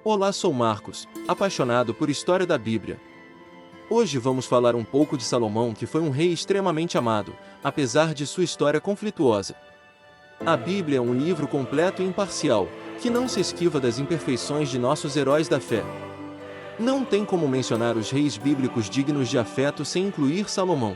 Olá, sou Marcos, apaixonado por história da Bíblia. Hoje vamos falar um pouco de Salomão, que foi um rei extremamente amado, apesar de sua história conflituosa. A Bíblia é um livro completo e imparcial, que não se esquiva das imperfeições de nossos heróis da fé. Não tem como mencionar os reis bíblicos dignos de afeto sem incluir Salomão.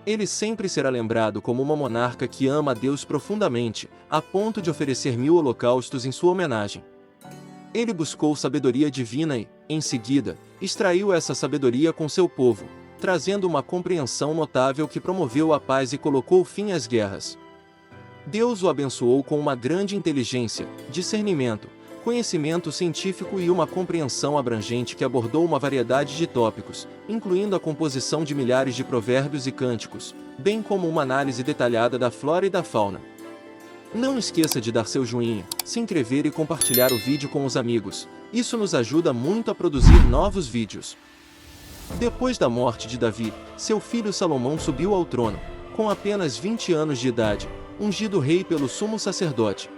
Ele sempre será lembrado como uma monarca que ama a Deus profundamente, a ponto de oferecer 1000 holocaustos em sua homenagem. Ele buscou sabedoria divina e, em seguida, extraiu essa sabedoria com seu povo, trazendo uma compreensão notável que promoveu a paz e colocou fim às guerras. Deus o abençoou com uma grande inteligência, discernimento, conhecimento científico e uma compreensão abrangente que abordou uma variedade de tópicos, incluindo a composição de milhares de provérbios e cânticos, bem como uma análise detalhada da flora e da fauna. Não esqueça de dar seu joinha, se inscrever e compartilhar o vídeo com os amigos. Isso nos ajuda muito a produzir novos vídeos. Depois da morte de Davi, seu filho Salomão subiu ao trono, com apenas 20 anos de idade, ungido rei pelo sumo sacerdote.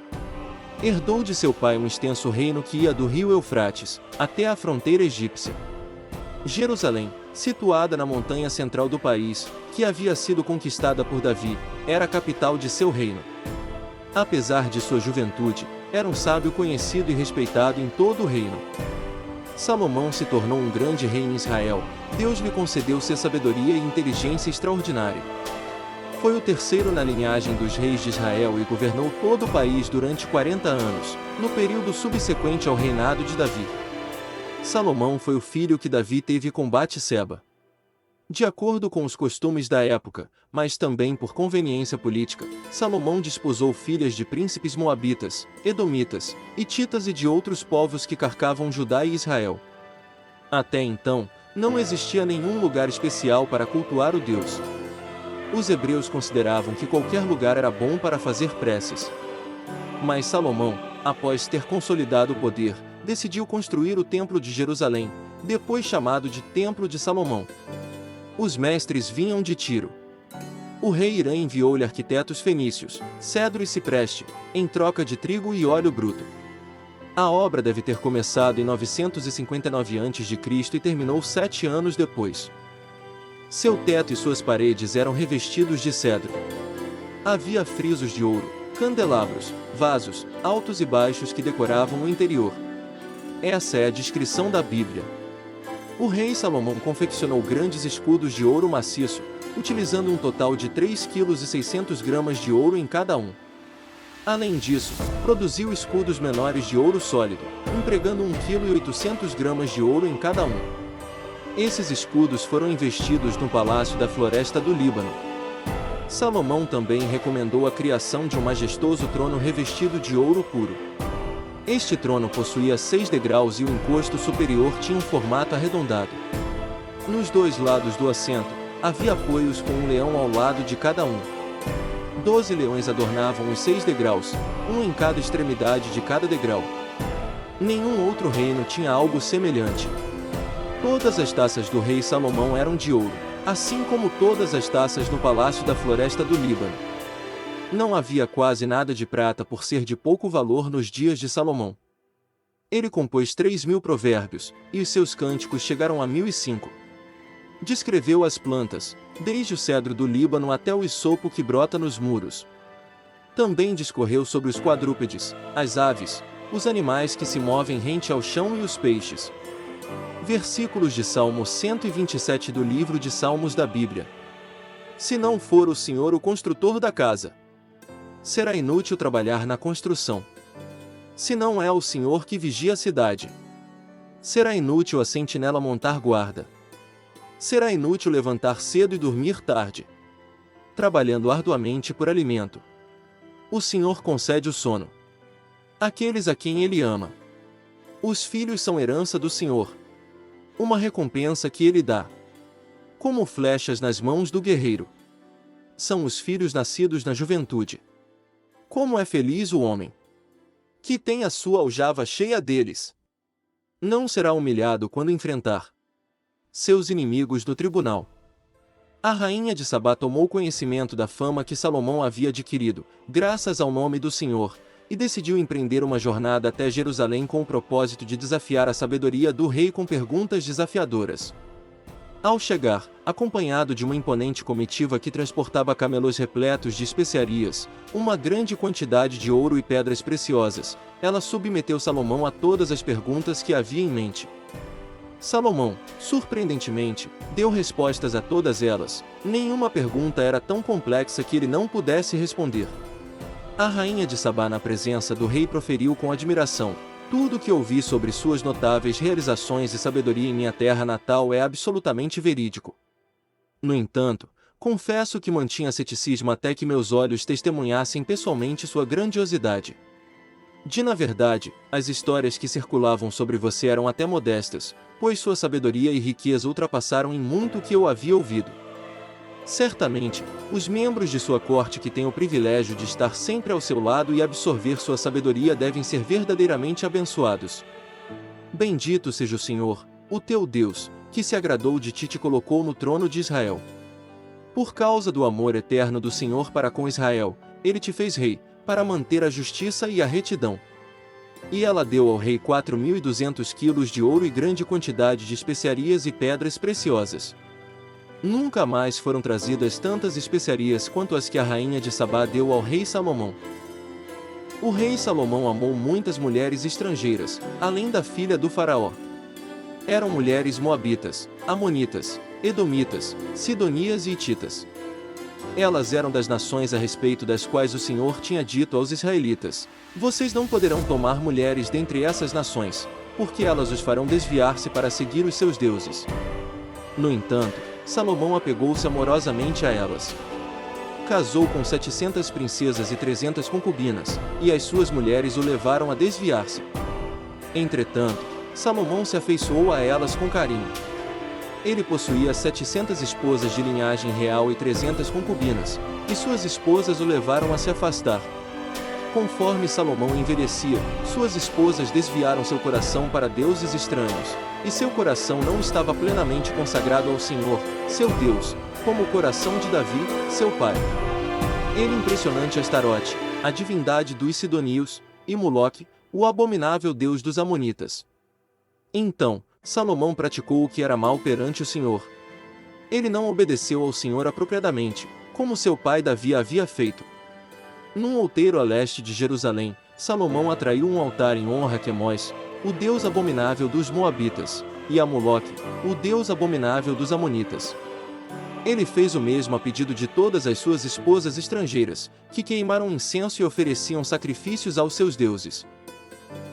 Herdou de seu pai um extenso reino que ia do rio Eufrates até a fronteira egípcia. Jerusalém, situada na montanha central do país, que havia sido conquistada por Davi, era a capital de seu reino. Apesar de sua juventude, era um sábio conhecido e respeitado em todo o reino. Salomão se tornou um grande rei em Israel. Deus lhe concedeu sua sabedoria e inteligência extraordinária. Foi o terceiro na linhagem dos reis de Israel e governou todo o país durante 40 anos, no período subsequente ao reinado de Davi. Salomão foi o filho que Davi teve com Batseba. De acordo com os costumes da época, mas também por conveniência política, Salomão desposou filhas de príncipes moabitas, edomitas, hititas e de outros povos que cercavam Judá e Israel. Até então, não existia nenhum lugar especial para cultuar o Deus. Os hebreus consideravam que qualquer lugar era bom para fazer preces. Mas Salomão, após ter consolidado o poder, decidiu construir o Templo de Jerusalém, depois chamado de Templo de Salomão. Os mestres vinham de Tiro. O rei Irã enviou-lhe arquitetos fenícios, cedro e cipreste, em troca de trigo e óleo bruto. A obra deve ter começado em 959 a.C. e terminou 7 anos depois. Seu teto e suas paredes eram revestidos de cedro. Havia frisos de ouro, candelabros, vasos, altos e baixos que decoravam o interior. Essa é a descrição da Bíblia. O rei Salomão confeccionou grandes escudos de ouro maciço, utilizando um total de 3,6 kg de ouro em cada um. Além disso, produziu escudos menores de ouro sólido, empregando 1,8 kg de ouro em cada um. Esses escudos foram investidos no Palácio da Floresta do Líbano. Salomão também recomendou a criação de um majestoso trono revestido de ouro puro. Este trono possuía 6 degraus e o encosto superior tinha um formato arredondado. Nos dois lados do assento, havia apoios com um leão ao lado de cada um. 12 leões adornavam os 6 degraus, um em cada extremidade de cada degrau. Nenhum outro reino tinha algo semelhante. Todas as taças do rei Salomão eram de ouro, assim como todas as taças no Palácio da Floresta do Líbano. Não havia quase nada de prata por ser de pouco valor nos dias de Salomão. Ele compôs 3.000 provérbios, e os seus cânticos chegaram a 1.005. Descreveu as plantas, desde o cedro do Líbano até o isopo que brota nos muros. Também discorreu sobre os quadrúpedes, as aves, os animais que se movem rente ao chão e os peixes. Versículos de Salmo 127 do livro de Salmos da Bíblia. Se não for o Senhor o construtor da casa, será inútil trabalhar na construção. Se não é o Senhor que vigia a cidade, será inútil a sentinela montar guarda. Será inútil levantar cedo e dormir tarde, trabalhando arduamente por alimento. O Senhor concede o sono àqueles a quem Ele ama. Os filhos são herança do Senhor, uma recompensa que Ele dá. Como flechas nas mãos do guerreiro, são os filhos nascidos na juventude. Como é feliz o homem que tem a sua aljava cheia deles. Não será humilhado quando enfrentar seus inimigos no tribunal. A rainha de Sabá tomou conhecimento da fama que Salomão havia adquirido, graças ao nome do Senhor, e decidiu empreender uma jornada até Jerusalém com o propósito de desafiar a sabedoria do rei com perguntas desafiadoras. Ao chegar, acompanhado de uma imponente comitiva que transportava camelos repletos de especiarias, uma grande quantidade de ouro e pedras preciosas, ela submeteu Salomão a todas as perguntas que havia em mente. Salomão, surpreendentemente, deu respostas a todas elas. Nenhuma pergunta era tão complexa que ele não pudesse responder. A rainha de Sabá, na presença do rei, proferiu com admiração: tudo o que ouvi sobre suas notáveis realizações e sabedoria em minha terra natal é absolutamente verídico. No entanto, confesso que mantinha ceticismo até que meus olhos testemunhassem pessoalmente sua grandiosidade. Na verdade, as histórias que circulavam sobre você eram até modestas, pois sua sabedoria e riqueza ultrapassaram em muito o que eu havia ouvido. Certamente, os membros de sua corte que têm o privilégio de estar sempre ao seu lado e absorver sua sabedoria devem ser verdadeiramente abençoados. Bendito seja o Senhor, o teu Deus, que se agradou de ti e te colocou no trono de Israel. Por causa do amor eterno do Senhor para com Israel, ele te fez rei, para manter a justiça e a retidão. E ela deu ao rei 4.200 quilos de ouro e grande quantidade de especiarias e pedras preciosas. Nunca mais foram trazidas tantas especiarias quanto as que a rainha de Sabá deu ao rei Salomão. O rei Salomão amou muitas mulheres estrangeiras, além da filha do faraó. Eram mulheres moabitas, amonitas, edomitas, sidonias e hititas. Elas eram das nações a respeito das quais o Senhor tinha dito aos israelitas: vocês não poderão tomar mulheres dentre essas nações, porque elas os farão desviar-se para seguir os seus deuses. No entanto, Salomão apegou-se amorosamente a elas. Casou com 700 princesas e 300 concubinas, e as suas mulheres o levaram a desviar-se. Entretanto, Salomão se afeiçoou a elas com carinho. Ele possuía 700 esposas de linhagem real e 300 concubinas, e suas esposas o levaram a se afastar. Conforme Salomão envelhecia, suas esposas desviaram seu coração para deuses estranhos, e seu coração não estava plenamente consagrado ao Senhor, seu Deus, como o coração de Davi, seu pai. Ele impressionante Astarote, a divindade dos sidonios, e Moloque, o abominável deus dos amonitas. Então, Salomão praticou o que era mal perante o Senhor. Ele não obedeceu ao Senhor apropriadamente, como seu pai Davi havia feito. Num outeiro a leste de Jerusalém, Salomão atraiu um altar em honra a Quemós, o deus abominável dos Moabitas, e a Moloque, o deus abominável dos Amonitas. Ele fez o mesmo a pedido de todas as suas esposas estrangeiras, que queimaram incenso e ofereciam sacrifícios aos seus deuses.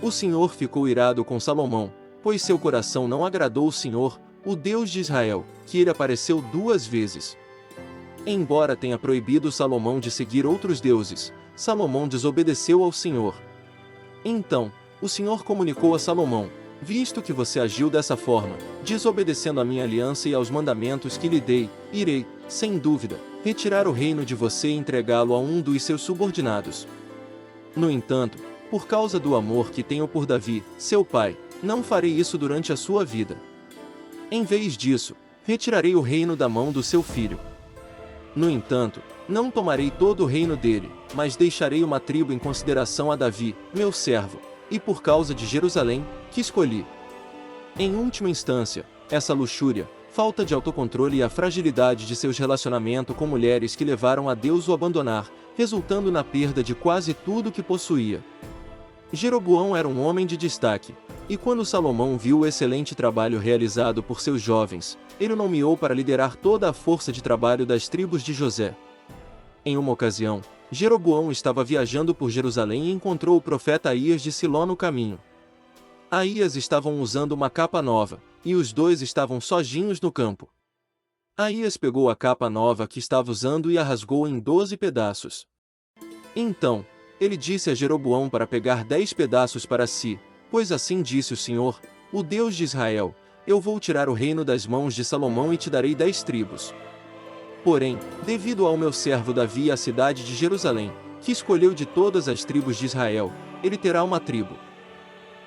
O Senhor ficou irado com Salomão, pois seu coração não agradou o Senhor, o Deus de Israel, que ele apareceu 2 vezes. Embora tenha proibido Salomão de seguir outros deuses, Salomão desobedeceu ao Senhor. Então, o Senhor comunicou a Salomão: visto que você agiu dessa forma, desobedecendo a minha aliança e aos mandamentos que lhe dei, irei, sem dúvida, retirar o reino de você e entregá-lo a um dos seus subordinados. No entanto, por causa do amor que tenho por Davi, seu pai, não farei isso durante a sua vida. Em vez disso, retirarei o reino da mão do seu filho. No entanto, não tomarei todo o reino dele, mas deixarei uma tribo em consideração a Davi, meu servo, e por causa de Jerusalém, que escolhi. Em última instância, essa luxúria, falta de autocontrole e a fragilidade de seus relacionamentos com mulheres que levaram a Deus o abandonar, resultando na perda de quase tudo que possuía. Jeroboão era um homem de destaque, e quando Salomão viu o excelente trabalho realizado por seus jovens, ele o nomeou para liderar toda a força de trabalho das tribos de José. Em uma ocasião, Jeroboão estava viajando por Jerusalém e encontrou o profeta Aías de Siló no caminho. Aías estavam usando uma capa nova, e os dois estavam sozinhos no campo. Aías pegou a capa nova que estava usando e a rasgou em 12 pedaços. Então, ele disse a Jeroboão para pegar 10 pedaços para si, pois assim disse o Senhor, o Deus de Israel: eu vou tirar o reino das mãos de Salomão e te darei 10 tribos. Porém, devido ao meu servo Davi e à cidade de Jerusalém, que escolheu de todas as tribos de Israel, ele terá uma tribo.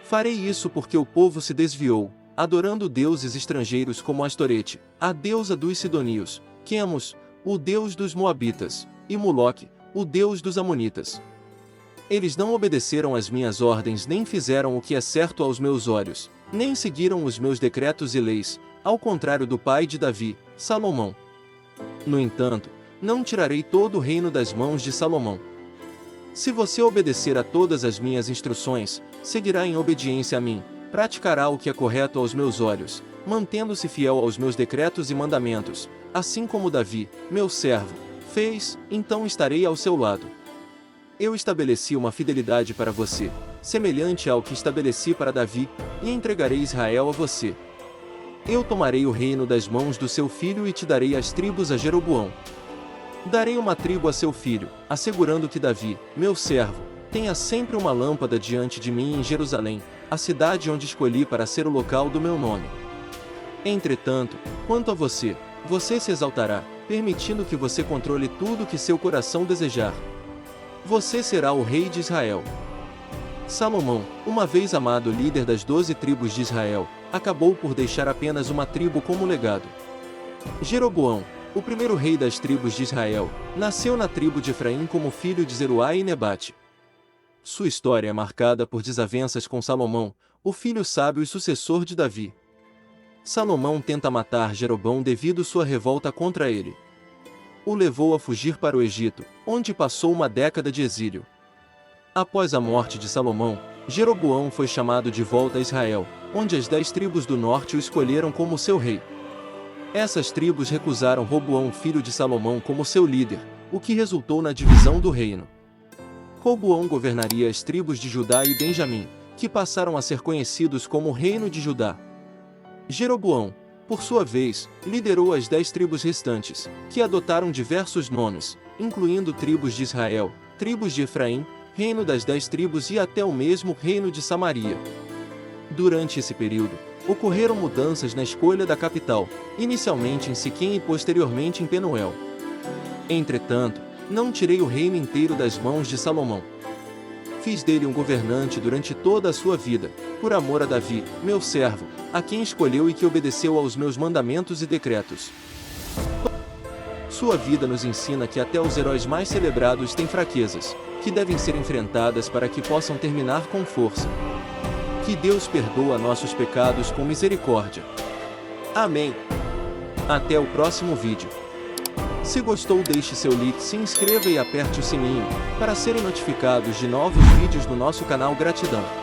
Farei isso porque o povo se desviou, adorando deuses estrangeiros como Astorete, a deusa dos Sidonios, Quemos, o deus dos Moabitas, e Moloque, o deus dos Amonitas. Eles não obedeceram às minhas ordens nem fizeram o que é certo aos meus olhos, nem seguiram os meus decretos e leis, ao contrário do pai de Davi, Salomão. No entanto, não tirarei todo o reino das mãos de Salomão. Se você obedecer a todas as minhas instruções, seguirá em obediência a mim, praticará o que é correto aos meus olhos, mantendo-se fiel aos meus decretos e mandamentos, assim como Davi, meu servo, fez, então estarei ao seu lado. Eu estabeleci uma fidelidade para você, semelhante ao que estabeleci para Davi, e entregarei Israel a você. Eu tomarei o reino das mãos do seu filho e te darei as tribos a Jeroboão. Darei uma tribo a seu filho, assegurando que Davi, meu servo, tenha sempre uma lâmpada diante de mim em Jerusalém, a cidade onde escolhi para ser o local do meu nome. Entretanto, quanto a você, você se exaltará, permitindo que você controle tudo o que seu coração desejar. Você será o rei de Israel. Salomão, uma vez amado líder das 12 tribos de Israel, acabou por deixar apenas uma tribo como legado. Jeroboão, o primeiro rei das tribos de Israel, nasceu na tribo de Efraim como filho de Zeruá e Nebate. Sua história é marcada por desavenças com Salomão, o filho sábio e sucessor de Davi. Salomão tenta matar Jeroboão devido sua revolta contra ele. O levou a fugir para o Egito, onde passou uma década de exílio. Após a morte de Salomão, Jeroboão foi chamado de volta a Israel, onde as 10 tribos do norte o escolheram como seu rei. Essas tribos recusaram Roboão, filho de Salomão, como seu líder, o que resultou na divisão do reino. Roboão governaria as tribos de Judá e Benjamim, que passaram a ser conhecidos como o Reino de Judá. Jeroboão, por sua vez, liderou as 10 tribos restantes, que adotaram diversos nomes, incluindo tribos de Israel, tribos de Efraim, reino das 10 tribos e até o mesmo reino de Samaria. Durante esse período, ocorreram mudanças na escolha da capital, inicialmente em Siquém e posteriormente em Penuel. Entretanto, não tirei o reino inteiro das mãos de Salomão. Fiz dele um governante durante toda a sua vida, por amor a Davi, meu servo, a quem escolheu e que obedeceu aos meus mandamentos e decretos. Sua vida nos ensina que até os heróis mais celebrados têm fraquezas, que devem ser enfrentadas para que possam terminar com força. Que Deus perdoa nossos pecados com misericórdia. Amém. Até o próximo vídeo. Se gostou, deixe seu like, se inscreva e aperte o sininho, para serem notificados de novos vídeos no nosso canal. Gratidão.